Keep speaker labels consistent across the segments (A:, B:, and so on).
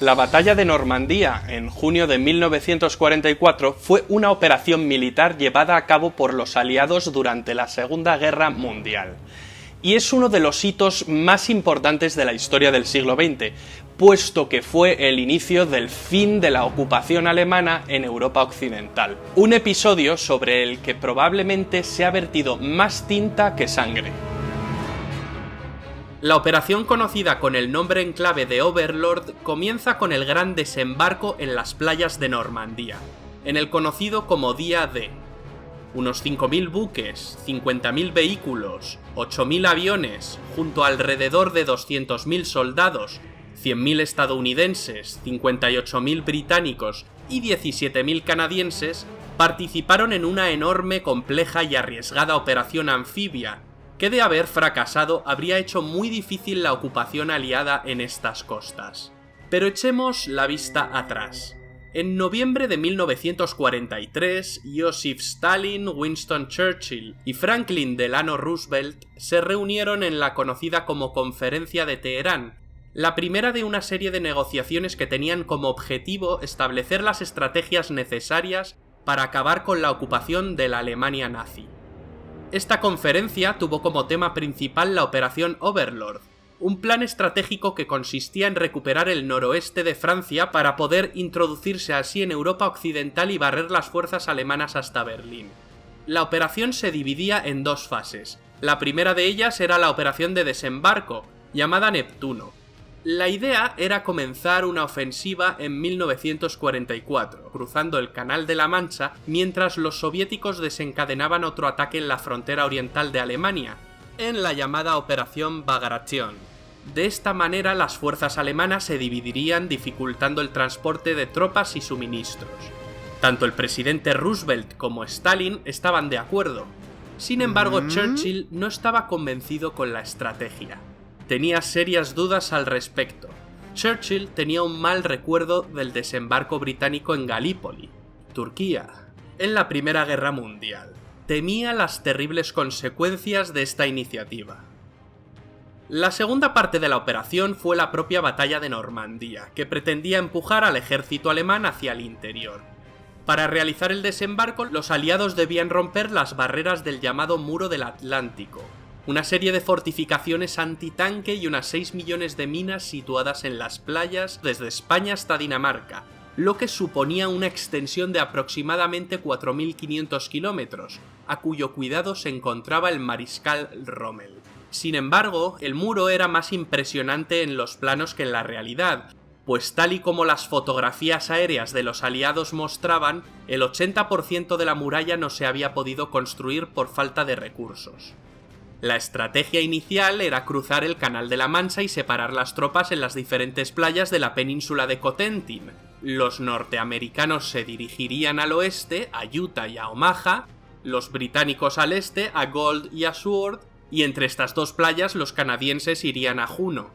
A: La batalla de Normandía, en junio de 1944, fue una operación militar llevada a cabo por los aliados durante la Segunda Guerra Mundial. Y es uno de los hitos más importantes de la historia del siglo XX, puesto que fue el inicio del fin de la ocupación alemana en Europa Occidental. Un episodio sobre el que probablemente se ha vertido más tinta que sangre. La operación conocida con el nombre en clave de Overlord comienza con el gran desembarco en las playas de Normandía, en el conocido como Día D. Unos 5.000 buques, 50.000 vehículos, 8.000 aviones, junto a alrededor de 200.000 soldados, 100.000 estadounidenses, 58.000 británicos y 17.000 canadienses, participaron en una enorme, compleja y arriesgada operación anfibia, que de haber fracasado habría hecho muy difícil la ocupación aliada en estas costas. Pero echemos la vista atrás. En noviembre de 1943, Joseph Stalin, Winston Churchill y Franklin Delano Roosevelt se reunieron en la conocida como Conferencia de Teherán, la primera de una serie de negociaciones que tenían como objetivo establecer las estrategias necesarias para acabar con la ocupación de la Alemania nazi. Esta conferencia tuvo como tema principal la Operación Overlord, un plan estratégico que consistía en recuperar el noroeste de Francia para poder introducirse así en Europa Occidental y barrer las fuerzas alemanas hasta Berlín. La operación se dividía en dos fases. La primera de ellas era la operación de desembarco, llamada Neptuno. La idea era comenzar una ofensiva en 1944, cruzando el Canal de la Mancha, mientras los soviéticos desencadenaban otro ataque en la frontera oriental de Alemania, en la llamada Operación Bagration. De esta manera las fuerzas alemanas se dividirían, dificultando el transporte de tropas y suministros. Tanto el presidente Roosevelt como Stalin estaban de acuerdo. Sin embargo, Churchill no estaba convencido con la estrategia. Tenía serias dudas al respecto. Churchill tenía un mal recuerdo del desembarco británico en Galípoli, Turquía, en la Primera Guerra Mundial. Temía las terribles consecuencias de esta iniciativa. La segunda parte de la operación fue la propia batalla de Normandía, que pretendía empujar al ejército alemán hacia el interior. Para realizar el desembarco, los aliados debían romper las barreras del llamado Muro del Atlántico, una serie de fortificaciones antitanque y unas 6 millones de minas situadas en las playas desde España hasta Dinamarca, lo que suponía una extensión de aproximadamente 4.500 kilómetros, a cuyo cuidado se encontraba el mariscal Rommel. Sin embargo, el muro era más impresionante en los planos que en la realidad, pues tal y como las fotografías aéreas de los aliados mostraban, el 80% de la muralla no se había podido construir por falta de recursos. La estrategia inicial era cruzar el Canal de la Mancha y separar las tropas en las diferentes playas de la península de Cotentin. Los norteamericanos se dirigirían al oeste, a Utah y a Omaha, los británicos al este, a Gold y a Sword, y entre estas dos playas los canadienses irían a Juno.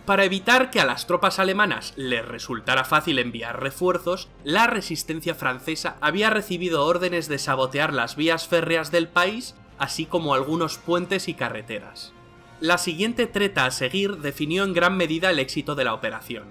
A: Para evitar que a las tropas alemanas les resultara fácil enviar refuerzos, la resistencia francesa había recibido órdenes de sabotear las vías férreas del país, así como algunos puentes y carreteras. La siguiente treta a seguir definió en gran medida el éxito de la operación.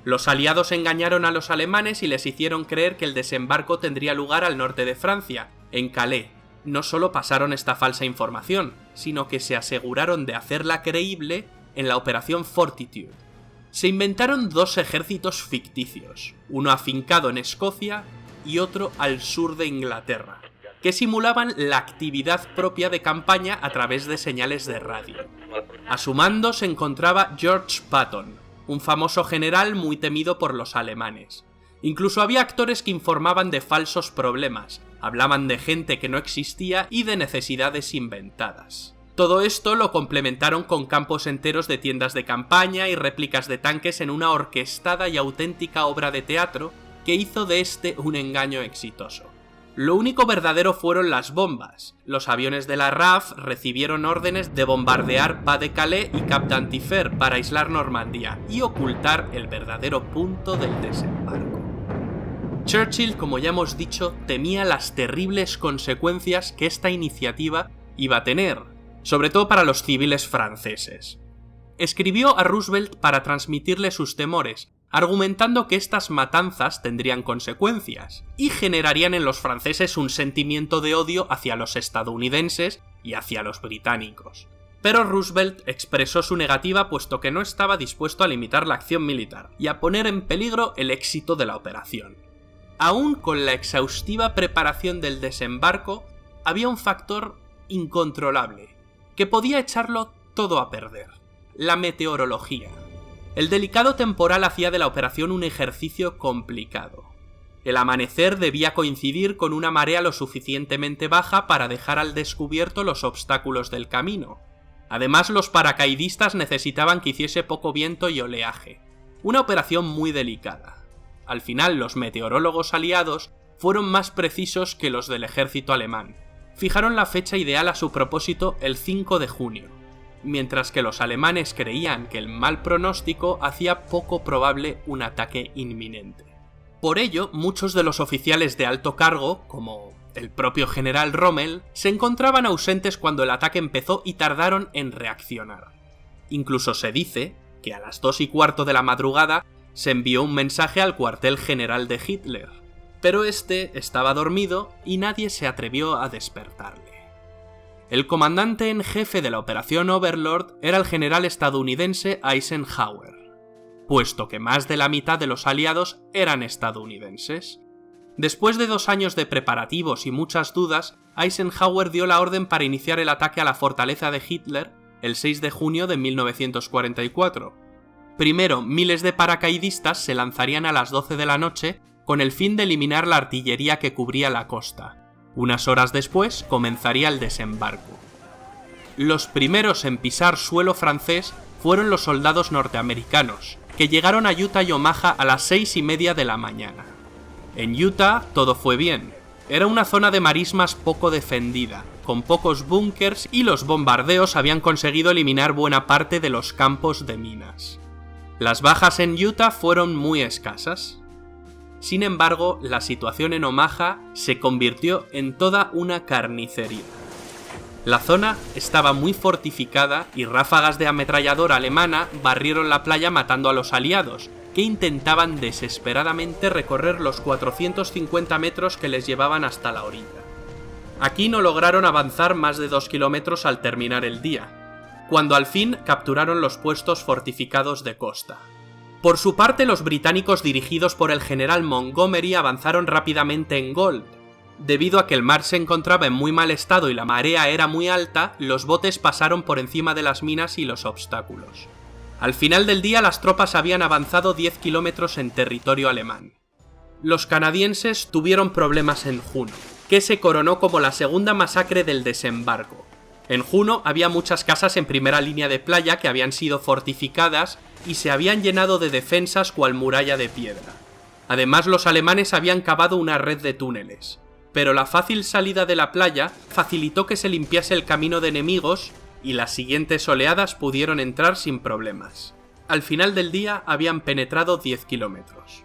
A: Los aliados engañaron a los alemanes y les hicieron creer que el desembarco tendría lugar al norte de Francia, en Calais. No solo pasaron esta falsa información, sino que se aseguraron de hacerla creíble en la Operación Fortitude. Se inventaron dos ejércitos ficticios, uno afincado en Escocia y otro al sur de Inglaterra, que simulaban la actividad propia de campaña a través de señales de radio. A su mando se encontraba George Patton, un famoso general muy temido por los alemanes. Incluso había actores que informaban de falsos problemas, hablaban de gente que no existía y de necesidades inventadas. Todo esto lo complementaron con campos enteros de tiendas de campaña y réplicas de tanques en una orquestada y auténtica obra de teatro que hizo de este un engaño exitoso. Lo único verdadero fueron las bombas. Los aviones de la RAF recibieron órdenes de bombardear Pas-de-Calais y Cap d'Antifer para aislar Normandía y ocultar el verdadero punto del desembarco. Churchill, como ya hemos dicho, temía las terribles consecuencias que esta iniciativa iba a tener, sobre todo para los civiles franceses. Escribió a Roosevelt para transmitirle sus temores, argumentando que estas matanzas tendrían consecuencias y generarían en los franceses un sentimiento de odio hacia los estadounidenses y hacia los británicos. Pero Roosevelt expresó su negativa puesto que no estaba dispuesto a limitar la acción militar y a poner en peligro el éxito de la operación. Aún con la exhaustiva preparación del desembarco, había un factor incontrolable, que podía echarlo todo a perder: la meteorología. El delicado temporal hacía de la operación un ejercicio complicado. El amanecer debía coincidir con una marea lo suficientemente baja para dejar al descubierto los obstáculos del camino. Además, los paracaidistas necesitaban que hiciese poco viento y oleaje. Una operación muy delicada. Al final, los meteorólogos aliados fueron más precisos que los del ejército alemán. Fijaron la fecha ideal a su propósito el 5 de junio, mientras que los alemanes creían que el mal pronóstico hacía poco probable un ataque inminente. Por ello, muchos de los oficiales de alto cargo, como el propio general Rommel, se encontraban ausentes cuando el ataque empezó y tardaron en reaccionar. Incluso se dice que a las 2:15 de la madrugada se envió un mensaje al cuartel general de Hitler, pero este estaba dormido y nadie se atrevió a despertarle. El comandante en jefe de la operación Overlord era el general estadounidense Eisenhower, puesto que más de la mitad de los aliados eran estadounidenses. Después de 2 años de preparativos y muchas dudas, Eisenhower dio la orden para iniciar el ataque a la fortaleza de Hitler el 6 de junio de 1944. Primero, miles de paracaidistas se lanzarían a las 12 de la noche con el fin de eliminar la artillería que cubría la costa. Unas horas después comenzaría el desembarco. Los primeros en pisar suelo francés fueron los soldados norteamericanos, que llegaron a Utah y Omaha a las 6:30 de la mañana. En Utah todo fue bien. Era una zona de marismas poco defendida, con pocos búnkers, y los bombardeos habían conseguido eliminar buena parte de los campos de minas. Las bajas en Utah fueron muy escasas. Sin embargo, la situación en Omaha se convirtió en toda una carnicería. La zona estaba muy fortificada y ráfagas de ametralladora alemana barrieron la playa matando a los aliados, que intentaban desesperadamente recorrer los 450 metros que les llevaban hasta la orilla. Aquí no lograron avanzar más de 2 kilómetros al terminar el día, cuando al fin capturaron los puestos fortificados de costa. Por su parte, los británicos dirigidos por el general Montgomery avanzaron rápidamente en Gold. Debido a que el mar se encontraba en muy mal estado y la marea era muy alta, los botes pasaron por encima de las minas y los obstáculos. Al final del día, las tropas habían avanzado 10 kilómetros en territorio alemán. Los canadienses tuvieron problemas en Juno, que se coronó como la segunda masacre del desembarco. En Juno había muchas casas en primera línea de playa que habían sido fortificadas y se habían llenado de defensas cual muralla de piedra. Además, los alemanes habían cavado una red de túneles, pero la fácil salida de la playa facilitó que se limpiase el camino de enemigos y las siguientes oleadas pudieron entrar sin problemas. Al final del día habían penetrado 10 kilómetros.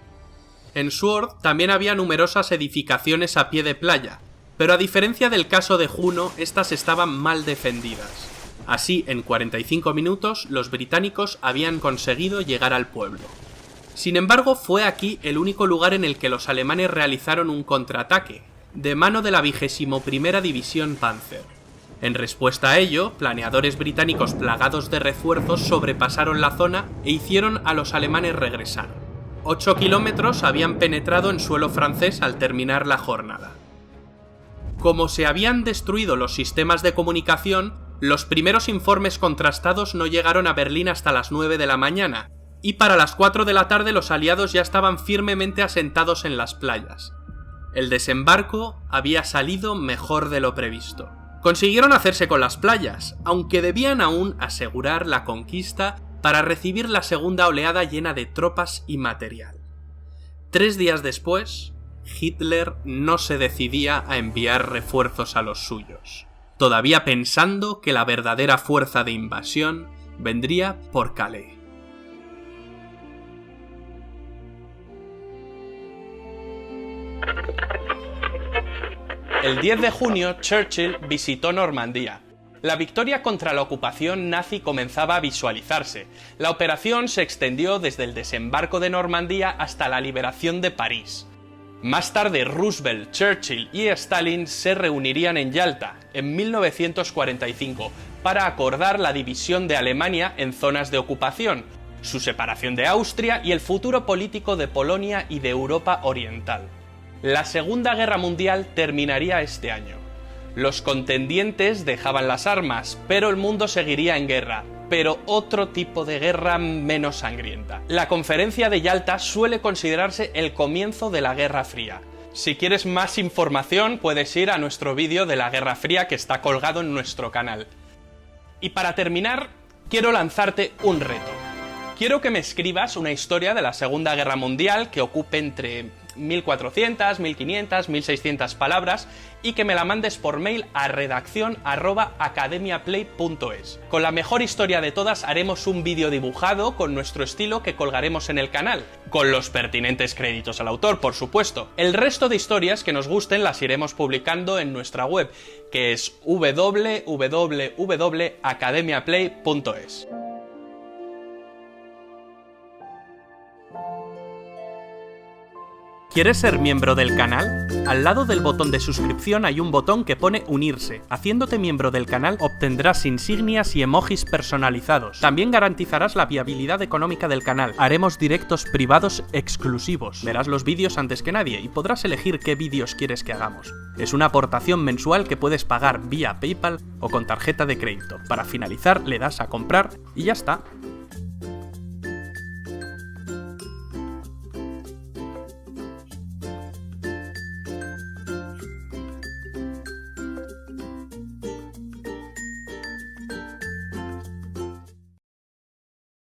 A: En Sword también había numerosas edificaciones a pie de playa, pero a diferencia del caso de Juno, estas estaban mal defendidas. Así, en 45 minutos, los británicos habían conseguido llegar al pueblo. Sin embargo, fue aquí el único lugar en el que los alemanes realizaron un contraataque, de mano de la 21ª División Panzer. En respuesta a ello, planeadores británicos plagados de refuerzos sobrepasaron la zona e hicieron a los alemanes regresar. 8 kilómetros habían penetrado en suelo francés al terminar la jornada. Como se habían destruido los sistemas de comunicación, los primeros informes contrastados no llegaron a Berlín hasta las 9 de la mañana, y para las 4 de la tarde los aliados ya estaban firmemente asentados en las playas. El desembarco había salido mejor de lo previsto. Consiguieron hacerse con las playas, aunque debían aún asegurar la conquista para recibir la segunda oleada llena de tropas y material. 3 días después, Hitler no se decidía a enviar refuerzos a los suyos, todavía pensando que la verdadera fuerza de invasión vendría por Calais. El 10 de junio, Churchill visitó Normandía. La victoria contra la ocupación nazi comenzaba a visualizarse. La operación se extendió desde el desembarco de Normandía hasta la liberación de París. Más tarde, Roosevelt, Churchill y Stalin se reunirían en Yalta, en 1945, para acordar la división de Alemania en zonas de ocupación, su separación de Austria y el futuro político de Polonia y de Europa Oriental. La Segunda Guerra Mundial terminaría este año. Los contendientes dejaban las armas, pero el mundo seguiría en guerra, pero otro tipo de guerra menos sangrienta. La Conferencia de Yalta suele considerarse el comienzo de la Guerra Fría. Si quieres más información, puedes ir a nuestro vídeo de la Guerra Fría que está colgado en nuestro canal. Y para terminar, quiero lanzarte un reto. Quiero que me escribas una historia de la Segunda Guerra Mundial que ocupe entre 1400, 1500, 1600 palabras y que me la mandes por mail a redaccion@academiaplay.es. Con la mejor historia de todas haremos un vídeo dibujado con nuestro estilo que colgaremos en el canal, con los pertinentes créditos al autor, por supuesto. El resto de historias que nos gusten las iremos publicando en nuestra web, que es www.academiaplay.es. ¿Quieres ser miembro del canal? Al lado del botón de suscripción hay un botón que pone unirse. Haciéndote miembro del canal obtendrás insignias y emojis personalizados. También garantizarás la viabilidad económica del canal. Haremos directos privados exclusivos. Verás los vídeos antes que nadie y podrás elegir qué vídeos quieres que hagamos. Es una aportación mensual que puedes pagar vía PayPal o con tarjeta de crédito. Para finalizar le das a comprar y ya está.